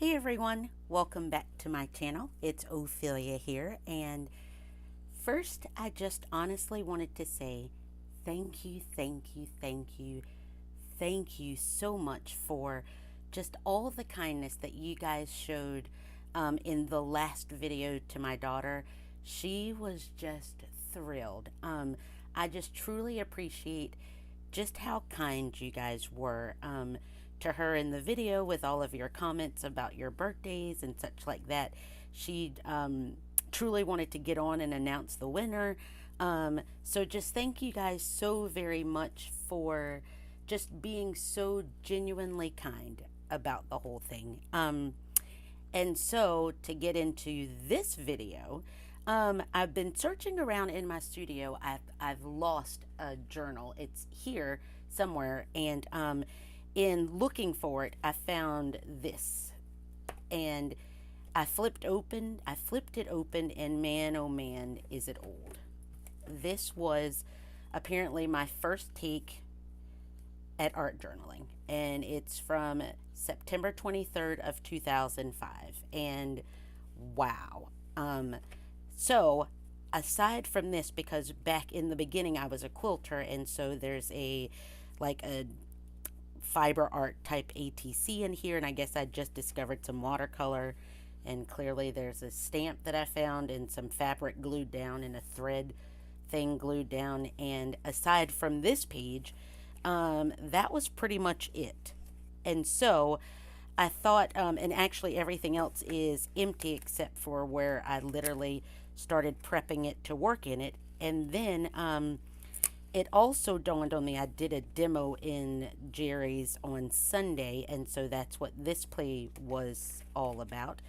Hey everyone, welcome back to my channel. It's Ophelia here, and first I just honestly wanted to say thank you, thank you, thank you, thank you so much for just all the kindness that you guys showed in the last video to my daughter. She was just thrilled. I just truly appreciate just how kind you guys were to her in the video with all of your comments about your birthdays and such like that. She truly wanted to get on and announce the winner. So just thank you guys so very much for just being so genuinely kind about the whole thing. And so to get into this video, I've been searching around in my studio. I've lost a journal. It's here somewhere, and in looking for it, I found this, and I flipped it open, and man, oh man, is it old. This was apparently my first take at art journaling, and it's from September 23rd of 2005, and wow. So aside from this, because back in the beginning I was a quilter, and so there's a fiber art type ATC in here, and I guess I just discovered some watercolor, and clearly there's a stamp that I found and some fabric glued down and a thread thing glued down. And aside from this page, that was pretty much it. And so I thought, and actually everything else is empty except for where I literally started prepping it to work in it. And then it also dawned on me, I did a demo in Jerry's on Sunday, and so that's what this play was all about.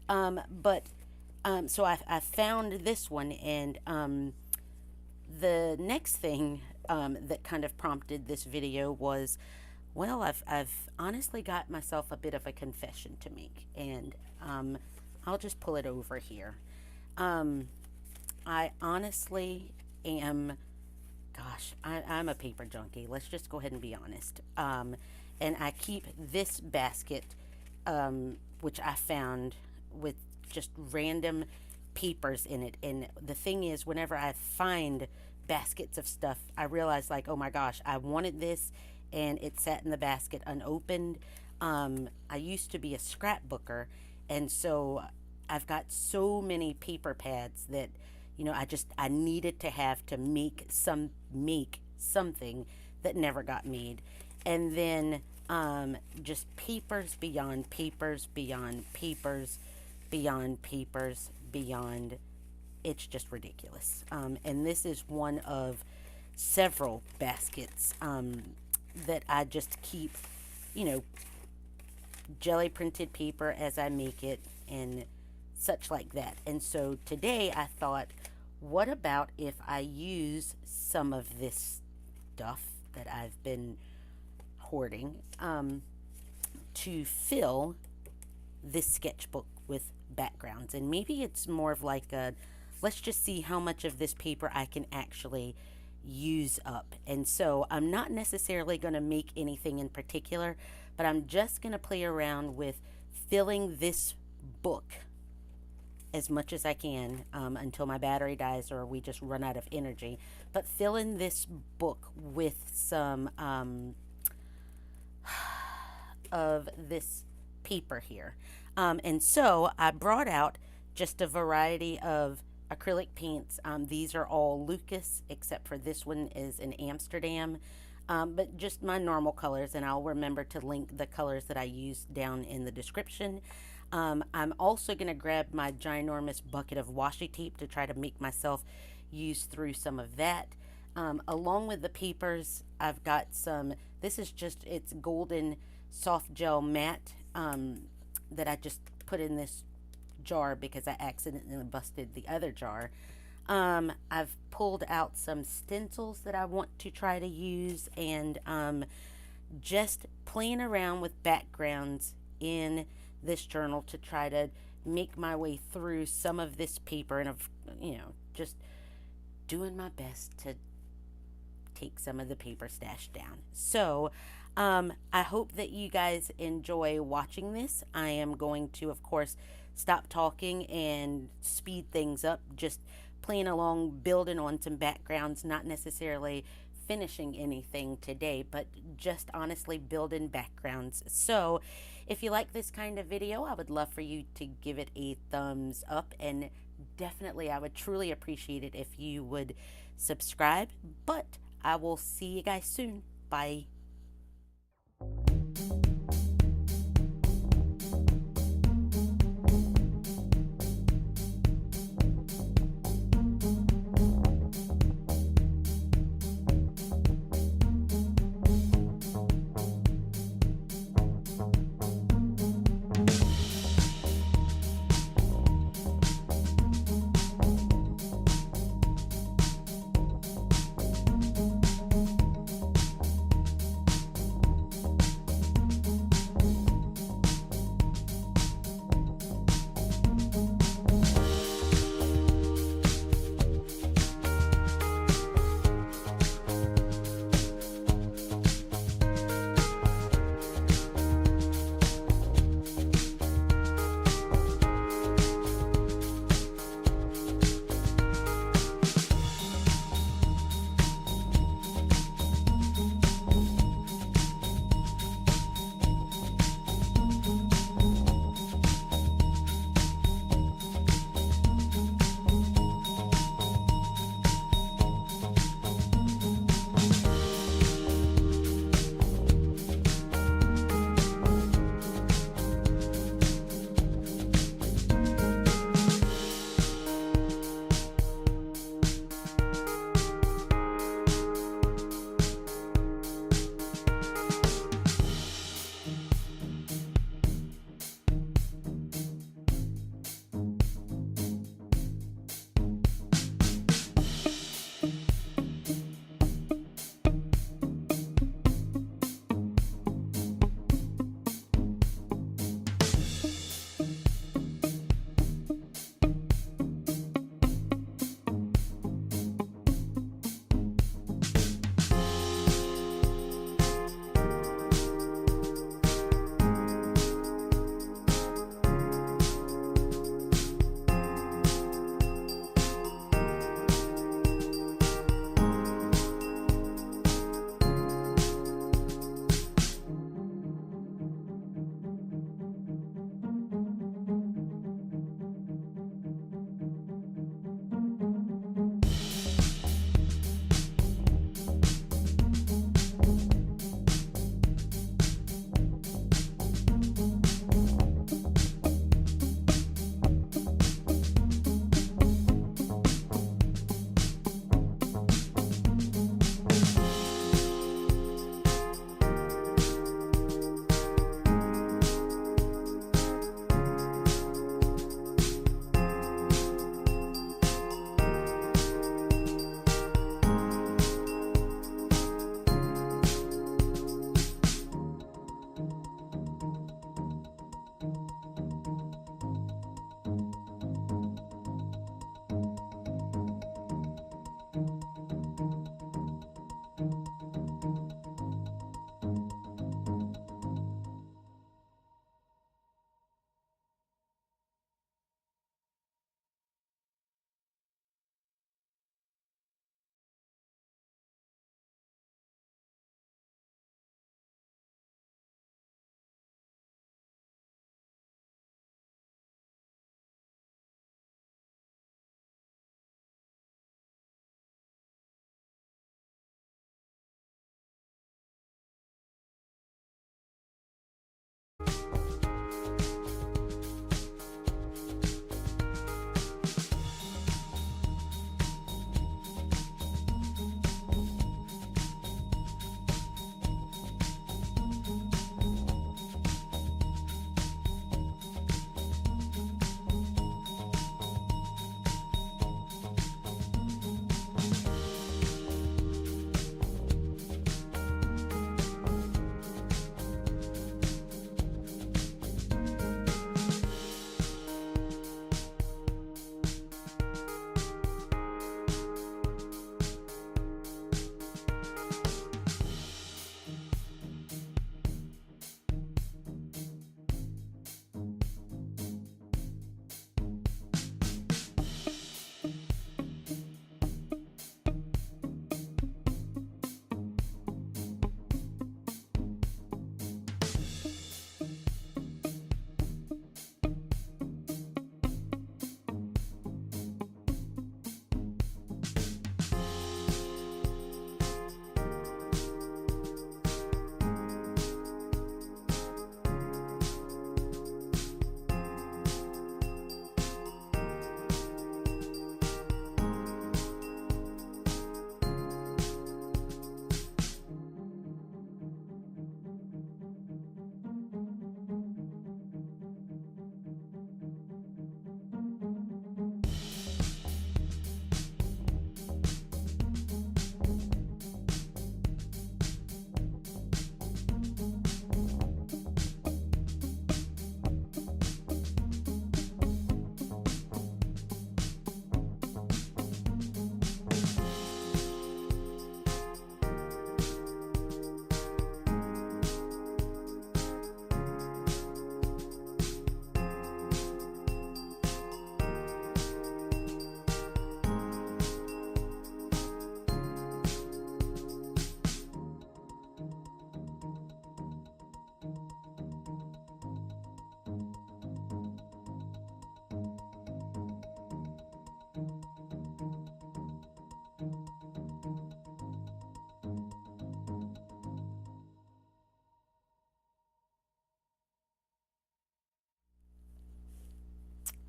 So I found this one, and the next thing that kind of prompted this video was, well, I've honestly got myself a bit of a confession to make, and I'll just pull it over here. I honestly am... Gosh, I'm a paper junkie. Let's just go ahead and be honest. And I keep this basket, which I found with just random papers in it. And the thing is, whenever I find baskets of stuff, I realize, like, oh my gosh, I wanted this, and it sat in the basket unopened. I used to be a scrapbooker, and so I've got so many paper pads that, you know, I needed to have to make something that never got made. And then just papers beyond papers beyond papers beyond papers beyond. It's just ridiculous. And this is one of several baskets that I just keep, you know, jelly printed paper as I make it and such like that. And so today I thought, what about if I use some of this stuff that I've been hoarding to fill this sketchbook with backgrounds? And maybe it's more of like a, let's just see how much of this paper I can actually use up. And so I'm not necessarily going to make anything in particular, but I'm just going to play around with filling this book as much as I can until my battery dies or we just run out of energy. But fill in this book with some of this paper here. And so I brought out just a variety of acrylic paints. These are all Lukas, except for this one is in Amsterdam. But just my normal colors, and I'll remember to link the colors that I used down in the description. I'm also going to grab my ginormous bucket of washi tape to try to make myself use through some of that. Along with the papers, I've got some, this is just, it's golden soft gel matte that I just put in this jar because I accidentally busted the other jar. I've pulled out some stencils that I want to try to use, and just playing around with backgrounds in this journal to try to make my way through some of this paper, and of, you know, just doing my best to take some of the paper stash down. So I hope that you guys enjoy watching this. I am going to, of course, stop talking and speed things up, just playing along, building on some backgrounds, not necessarily finishing anything today, but just honestly building backgrounds. So if you like this kind of video, I would love for you to give it a thumbs up, and definitely I would truly appreciate it if you would subscribe. But I will see you guys soon. Bye.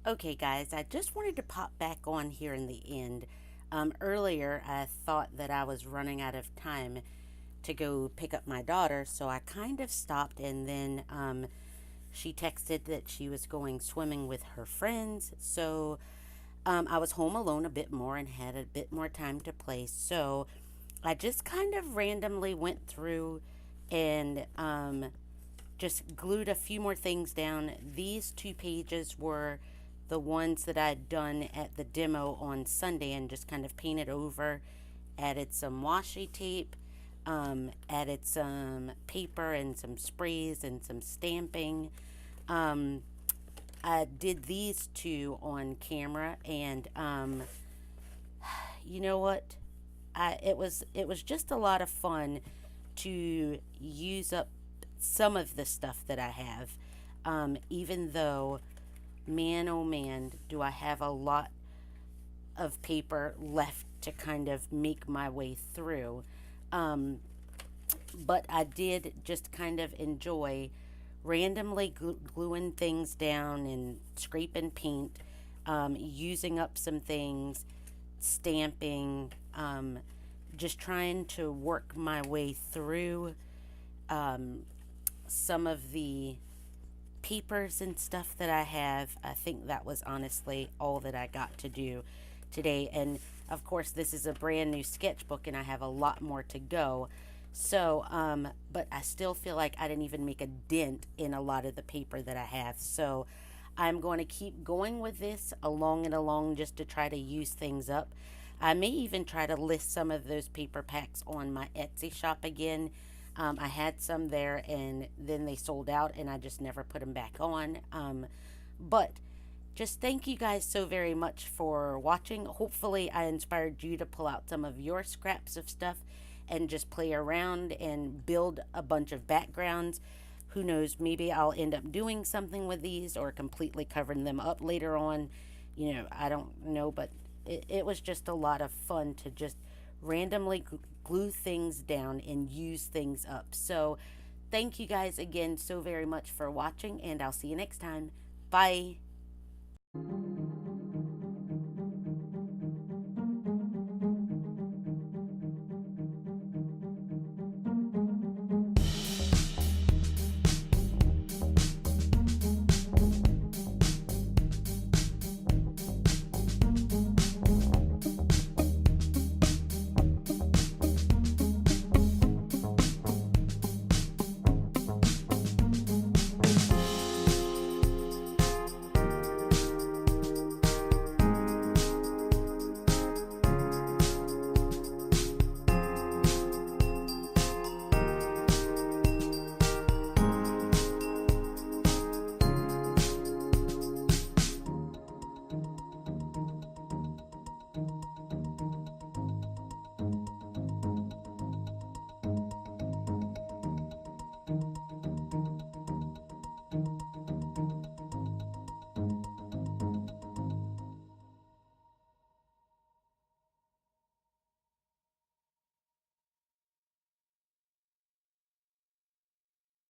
Okay, guys, I just wanted to pop back on here in the end. Earlier, I thought that I was running out of time to go pick up my daughter, so I kind of stopped, and then she texted that she was going swimming with her friends. So I was home alone a bit more and had a bit more time to play. So I just kind of randomly went through and just glued a few more things down. These two pages were the ones that I'd done at the demo on Sunday and just kind of painted over, added some washi tape, added some paper and some sprays and some stamping. Um, I did these two on camera, and you know what? It was just a lot of fun to use up some of the stuff that I have. Even though, man, oh man, do I have a lot of paper left to kind of make my way through. Um, but I did just kind of enjoy randomly gluing things down and scraping paint, using up some things, stamping, just trying to work my way through um, some of the papers and stuff that I have. I think that was honestly all that I got to do today. And of course, this is a brand new sketchbook, and I have a lot more to go. So, but I still feel like I didn't even make a dent in a lot of the paper that I have. So, I'm going to keep going with this along and along just to try to use things up. I may even try to list some of those paper packs on my Etsy shop again. I had some there and then they sold out and I just never put them back on. But just thank you guys so very much for watching. Hopefully I inspired you to pull out some of your scraps of stuff and just play around and build a bunch of backgrounds. Who knows, maybe I'll end up doing something with these or completely covering them up later on. You know, I don't know, but it was just a lot of fun to just randomly glue things down and use things up. So thank you guys again so very much for watching, and I'll see you next time. Bye.